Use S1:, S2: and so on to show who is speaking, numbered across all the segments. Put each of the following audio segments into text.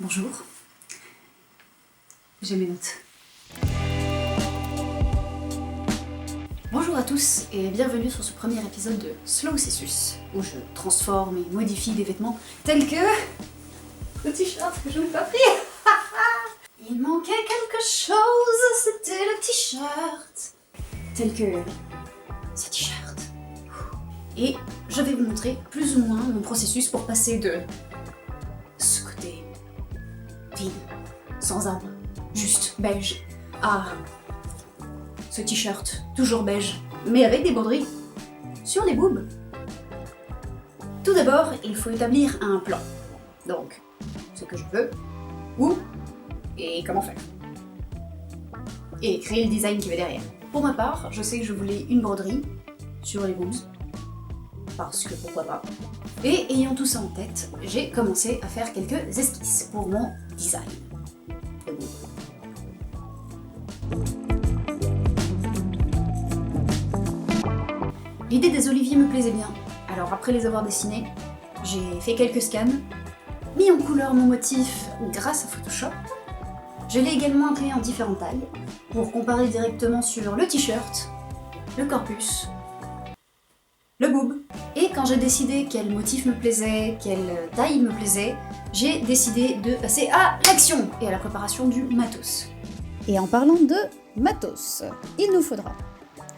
S1: Bonjour, j'ai mes notes. Bonjour à tous et bienvenue sur ce premier épisode de Slowcessus, où je transforme et modifie des vêtements tels que le t-shirt que je n'ai pas pris. Il manquait quelque chose, c'était le t-shirt. Tel que ce t-shirt. Et je vais vous montrer plus ou moins mon processus pour passer de ce côté vide, sans âme, juste beige, à ce t-shirt toujours beige, mais avec des broderies sur les boobs. Tout d'abord, il faut établir un plan. Donc, ce que je veux, où et comment faire. Et créer le design qui va derrière. Pour ma part, je sais que je voulais une broderie sur les boobs, parce que pourquoi pas. Et ayant tout ça en tête, j'ai commencé à faire quelques esquisses pour mon design de boob. L'idée des oliviers me plaisait bien, alors après les avoir dessinés, j'ai fait quelques scans, mis en couleur mon motif grâce à Photoshop. Je l'ai également imprimé en différentes tailles, pour comparer directement sur le t-shirt, le corpus, le boob. Et quand j'ai décidé quel motif me plaisait, quelle taille me plaisait, j'ai décidé de passer à l'action et à la préparation du matos.
S2: Et en parlant de matos, il nous faudra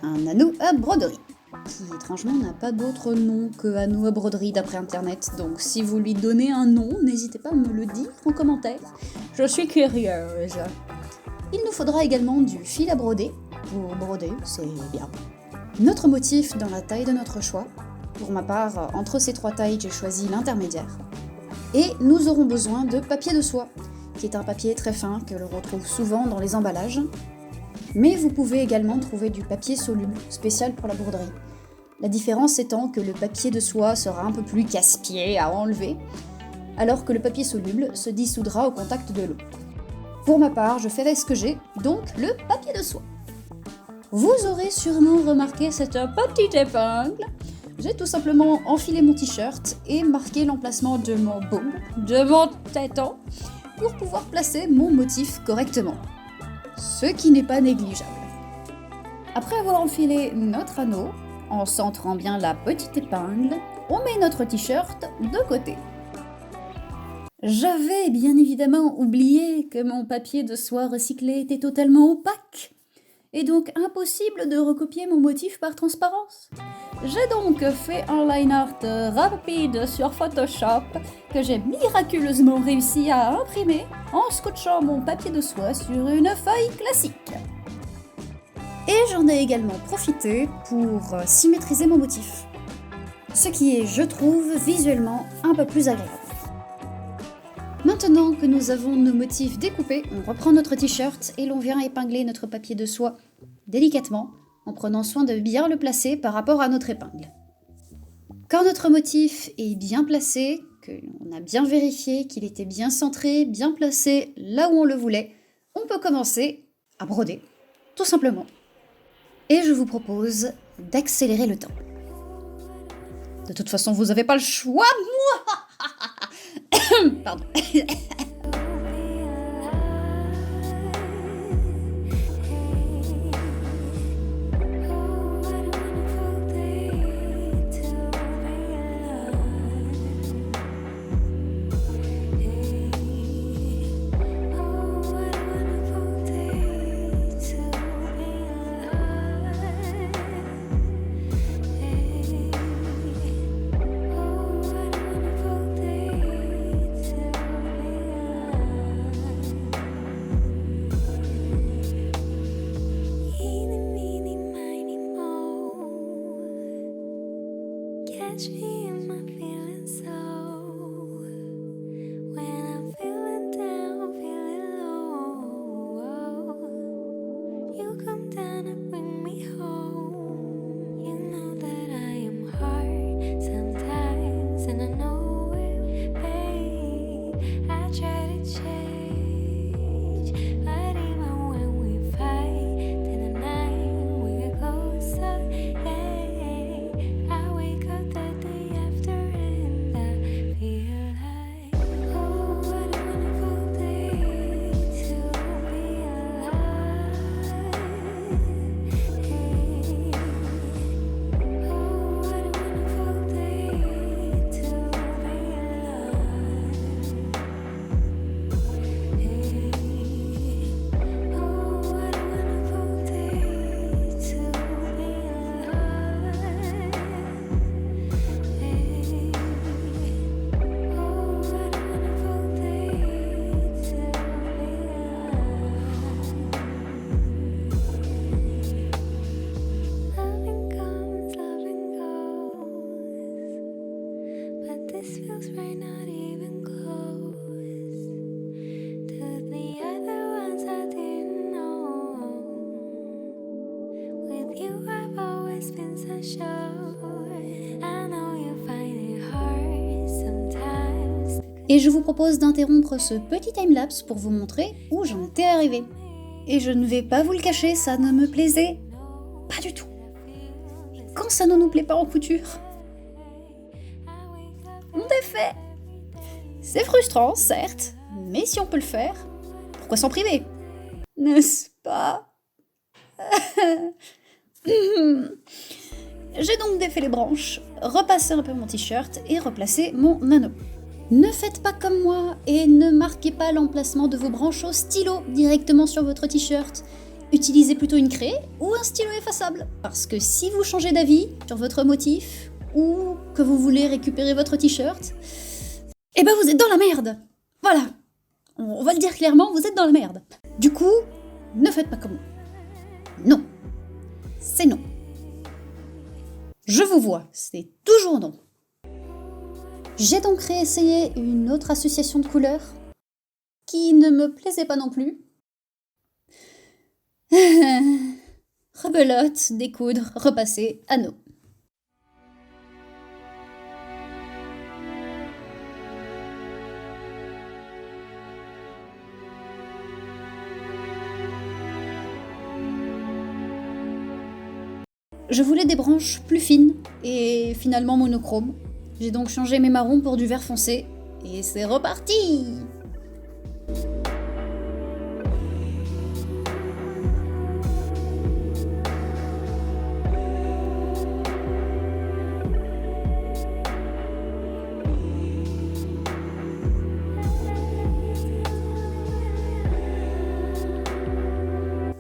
S2: un anneau à broderie, qui étrangement n'a pas d'autre nom que anneau à broderie d'après internet, donc si vous lui donnez un nom, n'hésitez pas à me le dire en commentaire, je suis curieuse. Il nous faudra également du fil à broder, pour broder, c'est bien. Notre motif dans la taille de notre choix, pour ma part, entre ces trois tailles, j'ai choisi l'intermédiaire. Et nous aurons besoin de papier de soie, qui est un papier très fin que l'on retrouve souvent dans les emballages. Mais vous pouvez également trouver du papier soluble, spécial pour la broderie. La différence étant que le papier de soie sera un peu plus casse-pied à enlever, alors que le papier soluble se dissoudra au contact de l'eau. Pour ma part, je ferai ce que j'ai, donc le papier de soie. Vous aurez sûrement remarqué cette petite épingle. J'ai tout simplement enfilé mon t-shirt et marqué l'emplacement de mon boob, de mon téton, pour pouvoir placer mon motif correctement. Ce qui n'est pas négligeable. Après avoir enfilé notre anneau, en centrant bien la petite épingle, on met notre t-shirt de côté. J'avais bien évidemment oublié que mon papier de soie recyclé était totalement opaque, et donc impossible de recopier mon motif par transparence. J'ai donc fait un line art rapide sur Photoshop que j'ai miraculeusement réussi à imprimer en scotchant mon papier de soie sur une feuille classique. Et j'en ai également profité pour symétriser mon motif, ce qui est, je trouve, visuellement un peu plus agréable. Maintenant que nous avons nos motifs découpés, on reprend notre t-shirt et l'on vient épingler notre papier de soie délicatement, en prenant soin de bien le placer par rapport à notre épingle. Quand notre motif est bien placé, qu'on a bien vérifié qu'il était bien centré, bien placé là où on le voulait, on peut commencer à broder, tout simplement. Et je vous propose d'accélérer le temps. De toute façon, vous n'avez pas le choix, moi. Pardon. Et je vous propose d'interrompre ce petit timelapse pour vous montrer où j'en étais arrivée. Et je ne vais pas vous le cacher, ça ne me plaisait pas du tout. Quand ça ne nous plaît pas en couture, on défait. C'est frustrant, certes, mais si on peut le faire, pourquoi s'en priver? N'est-ce pas? J'ai donc défait les branches, repassé un peu mon t-shirt et replacé mon anneau. Ne faites pas comme moi et ne marquez pas l'emplacement de vos branches au stylo directement sur votre t-shirt. Utilisez plutôt une craie ou un stylo effaçable. Parce que si vous changez d'avis sur votre motif ou que vous voulez récupérer votre t-shirt, eh ben vous êtes dans la merde. Voilà, on va le dire clairement, vous êtes dans la merde. Du coup, ne faites pas comme moi. Non, c'est non. Je vous vois, c'est toujours non. J'ai donc réessayé une autre association de couleurs qui ne me plaisait pas non plus. Rebelote, découdre, repasser, anneau. Je voulais des branches plus fines et finalement monochromes. J'ai donc changé mes marrons pour du vert foncé et c'est reparti!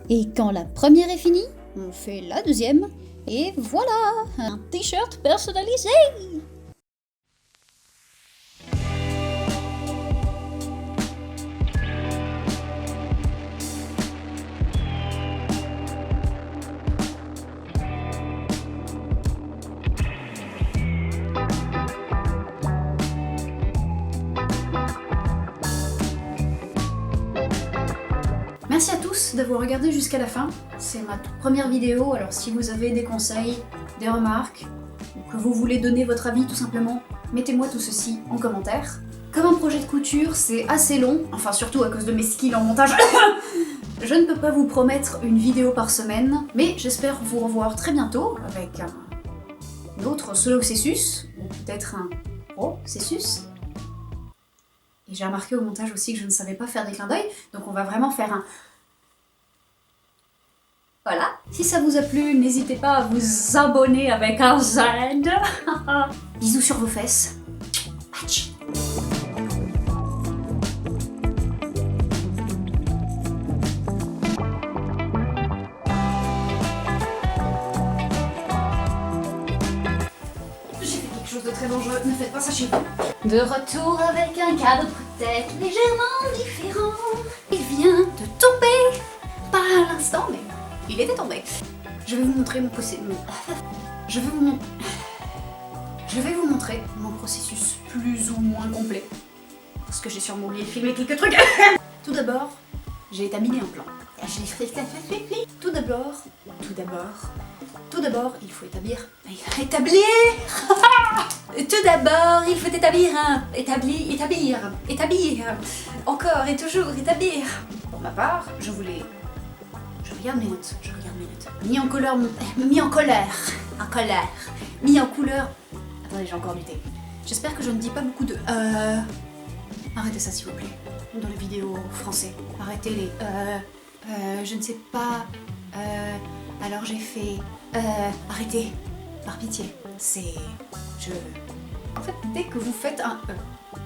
S2: Et quand la première est finie, on fait la deuxième. Et voilà, un t-shirt personnalisé!
S1: Merci à tous d'avoir regardé jusqu'à la fin. C'est ma toute première vidéo, alors si vous avez des conseils, des remarques, ou que vous voulez donner votre avis tout simplement, mettez-moi tout ceci en commentaire. Comme un projet de couture, c'est assez long, enfin surtout à cause de mes skills en montage. Je ne peux pas vous promettre une vidéo par semaine, mais j'espère vous revoir très bientôt avec un autre solocessus, ou peut-être un processus. Et j'ai remarqué au montage aussi que je ne savais pas faire des clins d'œil, donc on va vraiment faire un... Voilà. Si ça vous a plu, n'hésitez pas à vous abonner avec un Z. Bisous sur vos fesses. Patch. J'ai fait quelque chose de très dangereux, ne faites pas ça chez vous. De retour avec un cadeau peut-être légèrement différent. Il vient de tomber, pas à l'instant, mais il était tombé. Je vais vous montrer mon processus. Je vais vous montrer mon processus plus ou moins complet. Parce que j'ai sûrement oublié de filmer quelques trucs. Tout d'abord, j'ai établi un plan. Tout d'abord, il faut établir. Tout d'abord, il faut établir. Encore et toujours établir. Pour ma part, je regarde mes notes. Mis en couleur. Attendez, j'ai encore du thé. J'espère que je ne dis pas beaucoup de Arrêtez ça s'il vous plaît. Dans les vidéos français. Arrêtez les je ne sais pas. Alors j'ai fait. Arrêtez. Par pitié. C'est. En fait, dès que vous faites un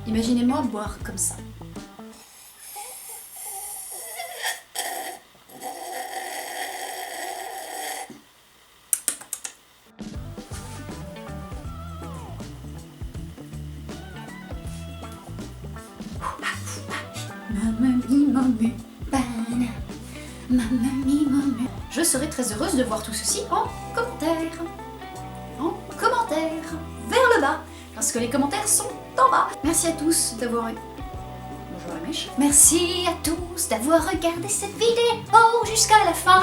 S1: imaginez-moi boire comme ça. Je serai très heureuse de voir tout ceci en commentaire. Vers le bas, parce que les commentaires sont en bas. Merci à tous d'avoir... Bonjour la mèche. Merci à tous d'avoir regardé cette vidéo jusqu'à la fin.